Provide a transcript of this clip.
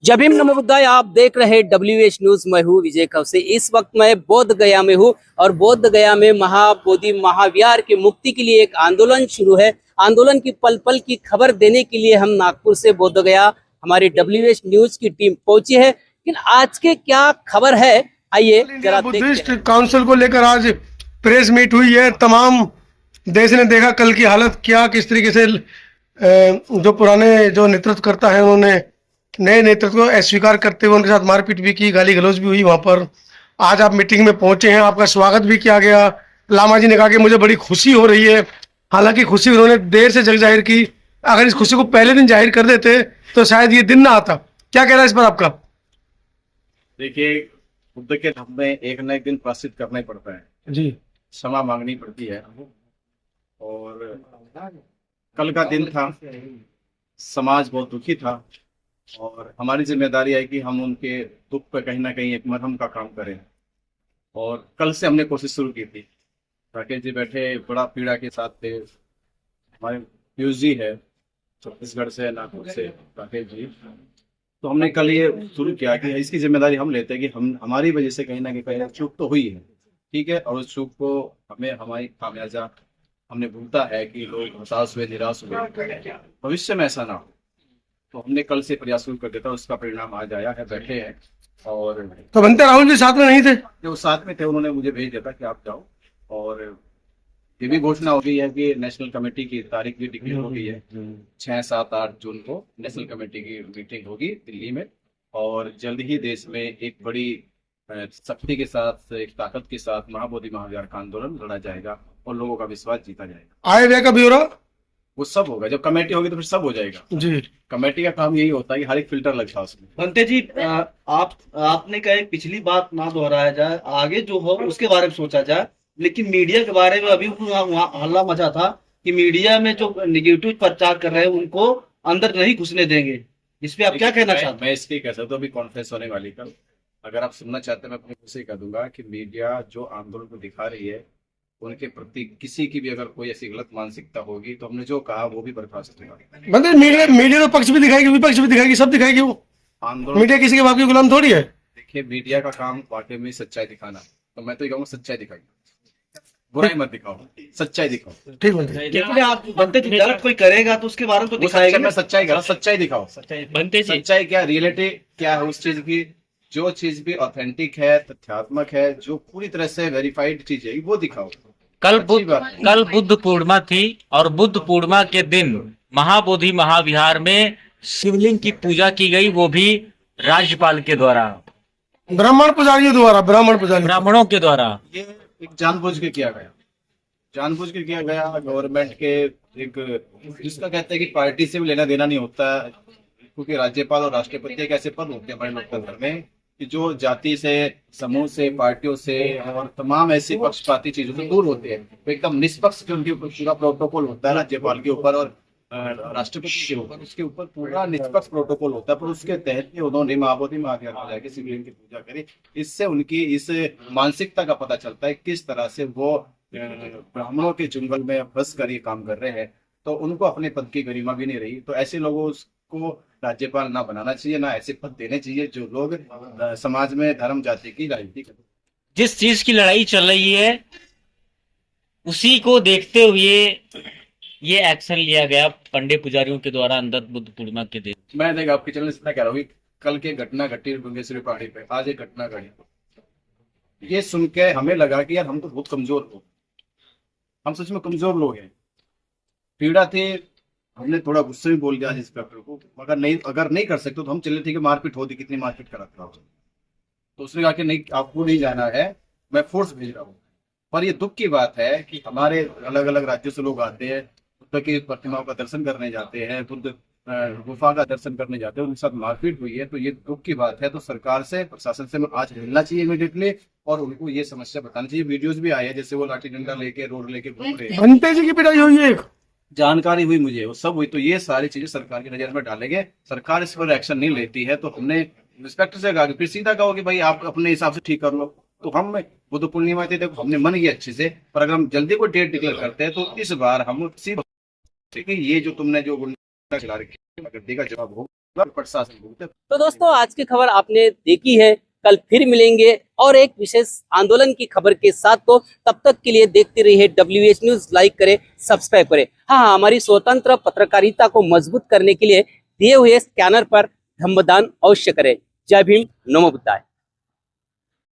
जय भीम नमो बुद्धाय। आप देख रहे WH न्यूज। मैं हूँ विजय खवसे। इस वक्त मैं बोध गया में हूँ और बोध गया में महाबोधि महाविहार की मुक्ति के लिए एक आंदोलन शुरू है। आंदोलन की पल पल की खबर देने के लिए हम नागपुर से बोध गया हमारी WH न्यूज की टीम पहुंची है। लेकिन आज के क्या खबर है, आइए जरा बुद्धिस्ट काउंसिल को लेकर आज प्रेस मीट हुई है। तमाम देश ने देखा कल की हालत क्या, किस तरीके से जो पुराने जो नेतृत्व करता है उन्होंने नए नेतृत्व को अस्वीकार करते हुए उनके साथ मारपीट भी की, गाली गलौज भी हुई। वहां पर आज आप मीटिंग में पहुंचे हैं, आपका स्वागत भी किया गया। लामा जी ने कहा कि मुझे बड़ी खुशी हो रही है। हालांकि खुशी उन्होंने देर से जग जाहिर की। अगर इस खुशी को पहले दिन जाहिर कर देते तो शायद ये दिन ना आता। क्या कहना है इस पर आपका? देखिए, बुद्ध के धर्म में एक न एक दिन प्रायश्चित करना ही पड़ता है जी। क्षमा मांगनी पड़ती है। और कल का दिन था, समाज बहुत दुखी था और हमारी जिम्मेदारी है कि हम उनके दुख पर कहीं ना कहीं एक मरहम का काम करें। और कल से हमने कोशिश शुरू की थी। राकेश जी बैठे बड़ा पीड़ा के साथ थे। हमारे पीयूष जी है छत्तीसगढ़ से, नागपुर से राकेश जी। तो हमने कल ये शुरू किया कि इसकी जिम्मेदारी हम लेते हैं कि हमारी वजह से कहीं ना कहीं चूक तो हुई है, ठीक है। और उस चूक को हमें हमारी खामियाजा हमने भूलता है कि लोग हताश हुए, निराश हुए, भविष्य में ऐसा ना हो। तो हमने कल से प्रयास शुरू कर देता, उसका परिणाम आज आया है। बैठे हैं और तो बनते राहुल जी साथ में नहीं थे? जो साथ में थे उन्होंने मुझे भेज दिया था कि आप जाओ। और ये भी घोषणा हो गई है कि नेशनल कमेटी की तारीख भी डिक्लेयर हो गई है। 6, 7, 8 जून को नेशनल कमेटी की मीटिंग होगी दिल्ली में। और जल्द ही देश में एक बड़ी शक्ति के साथ, एक ताकत के साथ महाबोधि महाविहार का आंदोलन लड़ा जाएगा और लोगों का विश्वास जीता जाएगा। आए व्यय का ब्यौरा वो सब होगा। जब कमेटी होगी तो फिर सब हो जाएगा जी। कमेटी का काम यही होता है कि हर एक फिल्टर लगता है उसमें। बनते जी, आपने कहा एक पिछली बात ना दोहराया जाए, आगे जो हो उसके बारे में सोचा जाए। लेकिन मीडिया के बारे में अभी वहाँ हल्ला मचा था कि मीडिया में जो निगेटिव प्रचार कर रहे हैं उनको अंदर नहीं घुसने देंगे। इस पे आप क्या कहना चाहते हैं? मैं इसके कह सकता हूँ, अभी कॉन्फ्रेंस होने वाली कल। अगर आप सुनना चाहते हैं मैं अपने मुंह से कह दूंगा कि मीडिया जो आंदोलन को दिखा रही है उनके प्रति किसी की भी अगर कोई ऐसी गलत मानसिकता होगी तो हमने जो कहा वो भी बर्खास्त होगा। मतलब मीडिया तो पक्ष भी दिखाएगी, विपक्ष भी दिखाएगी, सब दिखाएगी। वो आंदोलन मीडिया किसी के बाप की गुलाम थोड़ी है। देखिए, मीडिया का काम वाकई में सच्चाई दिखाना। तो मैं तो ये कहूँगा सच्चाई दिखाइए, बुराई मत दिखाओ, सच्चाई दिखाओ। ठीक बनते लेकिन आप बनते जी गलत कोई करेगा तो उसके बारे में तो वो दिखाएगा। मैं सच्चाई कह रहा हूँ, सच्चाई दिखाओ। बनते जी सच्चाई क्या, रियलिटी क्या है उस चीज की। जो चीज भी ऑथेंटिक है, तथ्यात्मक है, जो पूरी तरह से वेरीफाइड चीज है वो दिखाओ। कल बुद्ध पूर्णिमा थी और बुद्ध पूर्णिमा के दिन महाबोधि महाविहार में शिवलिंग की पूजा की गई, वो भी राज्यपाल के द्वारा, ब्राह्मण पुजारियों द्वारा, ब्राह्मणों के द्वारा। ये एक जानबूझ के किया गया, जानबूझ के किया गया। गवर्नमेंट के एक, जिसका कहते हैं कि पार्टी से भी लेना देना नहीं होता, क्योंकि राज्यपाल और राष्ट्रपति एक ऐसे पद होते हैं हमारे लोकतंत्र में कि जो जाति से, समूह से, पार्टियों से और तमाम ऐसी पक्षपाती चीजों से दूर होते हैं। तो एकदम निष्पक्ष उनके ऊपर पूरा प्रोटोकॉल होता है राज्यपाल के ऊपर और राष्ट्रपति के ऊपर, उसके ऊपर पूरा निष्पक्ष प्रोटोकॉल होता है। पर उसके तहत ही उन्होंने महाबोधि महाविहार में जाकर शिवलिंग की पूजा करी। इससे उनकी इस मानसिकता का पता चलता है किस तरह से वो ब्राह्मणों के चुंगल में फंस कर ये काम कर रहे हैं। तो उनको अपने पद की गरिमा भी नहीं रही। तो ऐसे लोगों को राज्यपाल ना बनाना चाहिए, ना ऐसे पद देने चाहिए जो लोग समाज में धर्म जाति की राजनीति करते। जिस चीज की लड़ाई चल रही है उसी को देखते हुए ये एक्शन लिया गया पंडित पुजारियों के द्वारा अंदर बुद्ध पूर्णिमा के दिन। मैं देखा आपके चैनल से कह रहा हूँ, कल के घटना घटी गंगेश्वरी पहाड़ी पे, आज एक घटना घटी। ये सुन के हमें लगा कि यार हम तो बहुत कमजोर लोग, हम सच में कमजोर लोग हैं। पीड़ा थी, हमने थोड़ा गुस्से में बोल दिया इंस्पेक्टर को, अगर नहीं कर सकते तो हम चले, ठीक है मारपीट होती, कितनी मारपीट कराता हूँ। तो उसने कहा कि नहीं, आपको नहीं जाना है, मैं फोर्स भेज रहा हूँ। पर ये दुख की बात है कि हमारे अलग अलग राज्यों से लोग आते हैं, बुद्ध की प्रतिमाओं का दर्शन करने जाते हैं, बुद्ध गुफा का दर्शन करने जाते हैं, उनके साथ मारपीट हुई है। तो ये दुख की बात है। तो सरकार से, प्रशासन से आज मिलना चाहिए इमीडिएटली और उनको ये समस्या बतानी चाहिए। वीडियोज भी आए हैं, जैसे वो लाठी डंडा लेके रोड लेके घूम रहे हैं। बनते जी की पिटाई हुई है, जानकारी हुई मुझे, वो सब हुई। तो ये सारी चीजें सरकार की नजर में डालेंगे। सरकार इस पर एक्शन नहीं लेती है तो हमने इंस्पेक्टर से कहा कि फिर सीधा कहो कि भाई आप अपने हिसाब से ठीक कर लो। तो हम बुद्ध पूर्णिमा थी, देखो हमने मन किया अच्छे से, पर अगर हम जल्दी कोई डेट डिक्लेयर करते हैं तो इस बार हम ये जो तुमने जो गुंडा चला रखी है, गद्दी का जवाब हो। प्रशासन को। तो दोस्तों आज की खबर आपने देखी है, कल फिर मिलेंगे और एक विशेष आंदोलन की खबर के साथ। तो तब तक के लिए देखते रहिए WH न्यूज, लाइक करें, सब्सक्राइब करें। हाँ, हमारी स्वतंत्र पत्रकारिता को मजबूत करने के लिए दिए हुए स्कैनर पर धम्मदान अवश्य करें। जय भीम, नमो बुद्धाय।